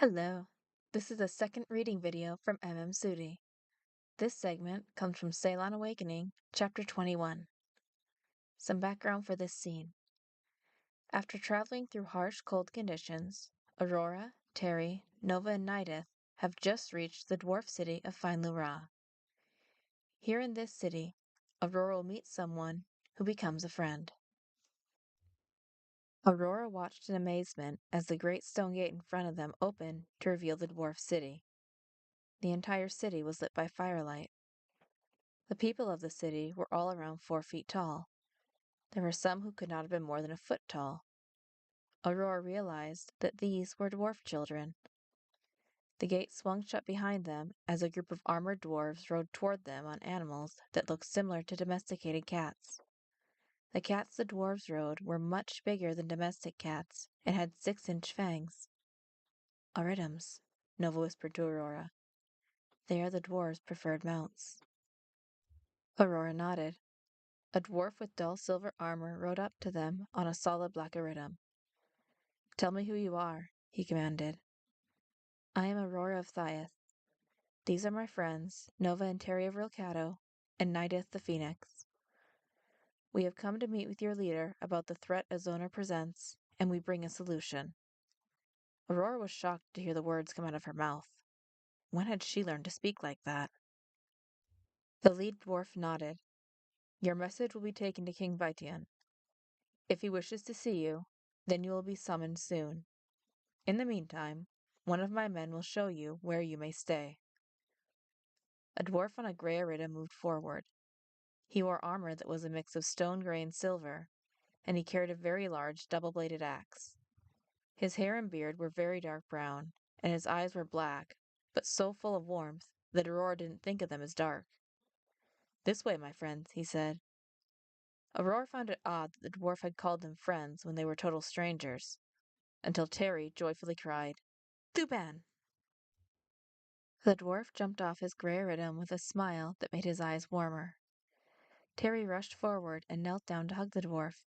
Hello, this is a second reading video from Sudi. This segment comes from Saylon Awakening, Chapter 21. Some background for this scene. After traveling through harsh, cold conditions, Aurora, Terry, Nova, and Nideth have just reached the dwarf city of Finlura. Here in this city, Aurora will meet someone who becomes a friend. Aurora watched in amazement as the great stone gate in front of them opened to reveal the dwarf city. The entire city was lit by firelight. The people of the city were all around 4 feet tall. There were some who could not have been more than a foot tall. Aurora realized that these were dwarf children. The gate swung shut behind them as a group of armored dwarves rode toward them on animals that looked similar to domesticated cats. The cats the dwarves rode were much bigger than domestic cats and had 6-inch fangs. Aurittums, Nova whispered to Aurora. They are the dwarves' preferred mounts. Aurora nodded. A dwarf with dull silver armor rode up to them on a solid black iridium. Tell me who you are, he commanded. I am Aurora of Thiath. These are my friends, Nova and Terry of Rilcato, and Nideth the Phoenix. We have come to meet with your leader about the threat Azona presents, and we bring a solution. Aurora was shocked to hear the words come out of her mouth. When had she learned to speak like that? The lead dwarf nodded. Your message will be taken to King Vitian. If he wishes to see you, then you will be summoned soon. In the meantime, one of my men will show you where you may stay. A dwarf on a gray iridium moved forward. He wore armor that was a mix of stone gray and silver, and he carried a very large double-bladed axe. His hair and beard were very dark brown, and his eyes were black, but so full of warmth that Aurora didn't think of them as dark. This way, my friends, he said. Aurora found it odd that the dwarf had called them friends when they were total strangers, until Terry joyfully cried, Thuban! The dwarf jumped off his gray iridium with a smile that made his eyes warmer. Terry rushed forward and knelt down to hug the dwarf.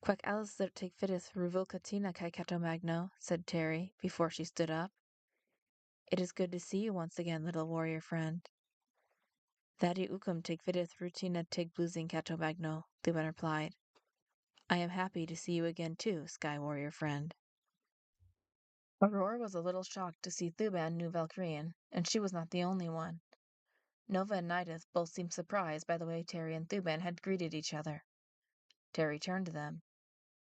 Quack Alice take fiteth ruvulcatina kai catomagno, said Terry, before she stood up. It is good to see you once again, little warrior friend. Thadi ukum tig fiteth rutina tig bluzing catomagno, Thuban replied. I am happy to see you again too, sky warrior friend. Aurora was a little shocked to see Thuban knew Valkyrian, and she was not the only one. Nova and Nideth both seemed surprised by the way Terry and Thuban had greeted each other. Terry turned to them.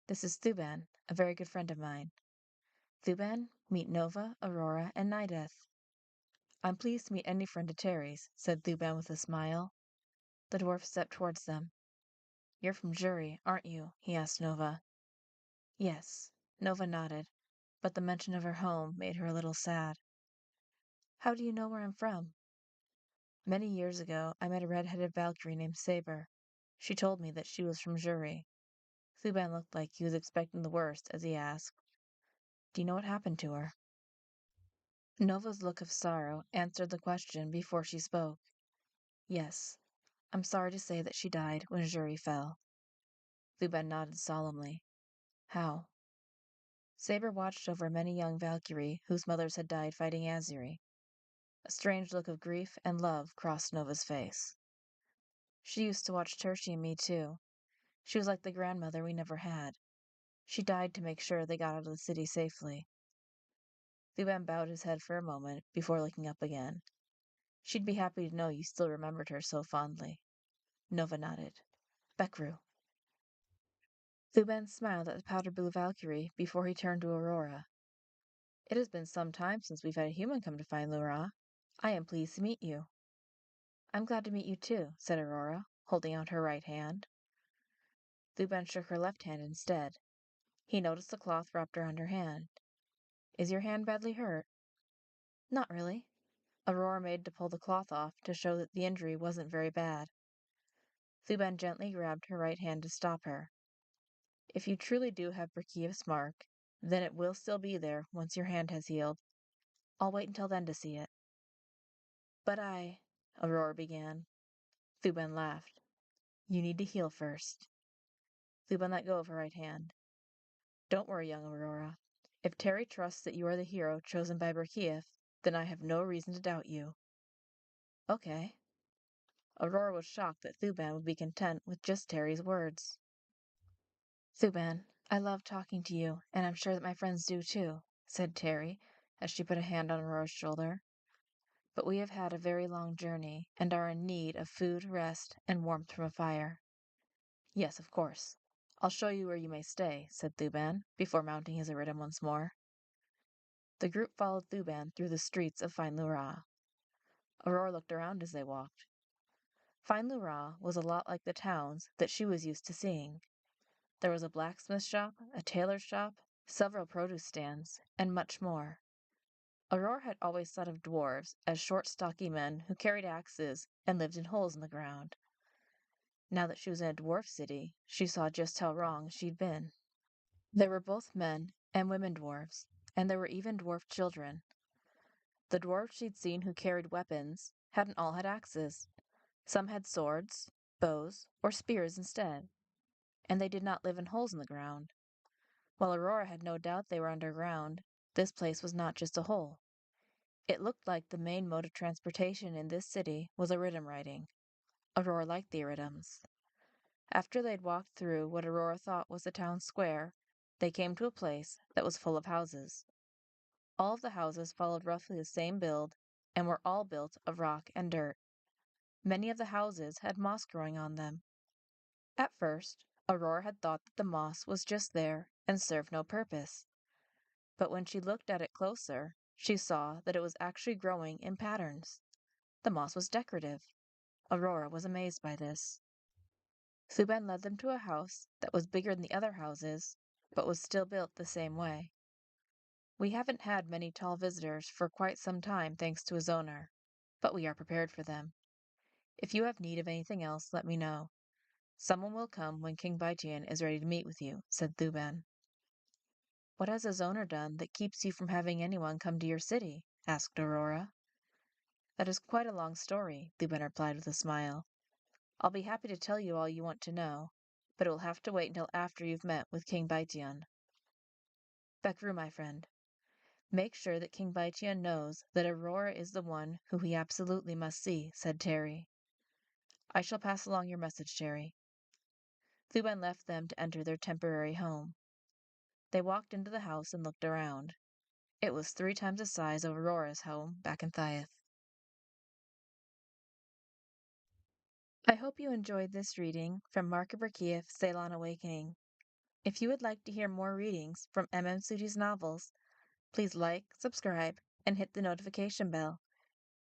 This is Thuban, a very good friend of mine. Thuban, meet Nova, Aurora, and Nideth. I'm pleased to meet any friend of Terry's, said Thuban with a smile. The dwarf stepped towards them. You're from Juri, aren't you? He asked Nova. Yes, Nova nodded, but the mention of her home made her a little sad. How do you know where I'm from? Many years ago, I met a red-headed Valkyrie named Saber. She told me that she was from Juri. Thuban looked like he was expecting the worst as he asked, Do you know what happened to her? Nova's look of sorrow answered the question before she spoke. Yes, I'm sorry to say that she died when Juri fell. Thuban nodded solemnly. How? Saber watched over many young Valkyrie whose mothers had died fighting Azuri. A strange look of grief and love crossed Nova's face. She used to watch Tershi and me too. She was like the grandmother we never had. She died to make sure they got out of the city safely. Thuban bowed his head for a moment before looking up again. She'd be happy to know you still remembered her so fondly. Nova nodded. Bekru. Thuban smiled at the powder blue Valkyrie before he turned to Aurora. It has been some time since we've had a human come to find Lura. I am pleased to meet you. I'm glad to meet you too, said Aurora, holding out her right hand. Thuban shook her left hand instead. He noticed the cloth wrapped around her hand. Is your hand badly hurt? Not really. Aurora made to pull the cloth off to show that the injury wasn't very bad. Thuban gently grabbed her right hand to stop her. If you truly do have Brikyif's mark, then it will still be there once your hand has healed. I'll wait until then to see it. But Aurora began. Thuban laughed. You need to heal first. Thuban let go of her right hand. Don't worry, young Aurora. If Terry trusts that you are the hero chosen by Brikyif, then I have no reason to doubt you. Okay. Aurora was shocked that Thuban would be content with just Terry's words. Thuban, I love talking to you, and I'm sure that my friends do too, said Terry, as she put a hand on Aurora's shoulder. But we have had a very long journey, and are in need of food, rest, and warmth from a fire. Yes, of course. I'll show you where you may stay, said Thuban, before mounting his iridim once more. The group followed Thuban through the streets of Fine Lura. Aurora looked around as they walked. Fine Lura was a lot like the towns that she was used to seeing. There was a blacksmith shop, a tailor's shop, several produce stands, and much more. Aurora had always thought of dwarves as short, stocky men who carried axes and lived in holes in the ground. Now that she was in a dwarf city, she saw just how wrong she'd been. There were both men and women dwarves, and there were even dwarf children. The dwarves she'd seen who carried weapons hadn't all had axes. Some had swords, bows, or spears instead, and they did not live in holes in the ground. While Aurora had no doubt they were underground, this place was not just a hole. It looked like the main mode of transportation in this city was iridim writing. Aurora liked the iridims. After they'd walked through what Aurora thought was the town square, they came to a place that was full of houses. All of the houses followed roughly the same build and were all built of rock and dirt. Many of the houses had moss growing on them. At first, Aurora had thought that the moss was just there and served no purpose. But when she looked at it closer, she saw that it was actually growing in patterns. The moss was decorative. Aurora was amazed by this. Thuban led them to a house that was bigger than the other houses, but was still built the same way. We haven't had many tall visitors for quite some time thanks to his owner, but we are prepared for them. If you have need of anything else, let me know. Someone will come when King Baitian is ready to meet with you, said Thuban. What has his owner done that keeps you from having anyone come to your city? Asked Aurora. That is quite a long story, Thuban replied with a smile. I'll be happy to tell you all you want to know, but it will have to wait until after you've met with King Baitian. Bekru, my friend, make sure that King Baitian knows that Aurora is the one who he absolutely must see, said Terry. I shall pass along your message, Terry. Thuban left them to enter their temporary home. They walked into the house and looked around. It was 3 times the size of Aurora's home back in Thyeth. I hope you enjoyed this reading from Mark Brikyif Saylon Awakening. If you would like to hear more readings from Suti's novels, please like, subscribe, and hit the notification bell.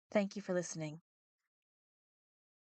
Thank you for listening.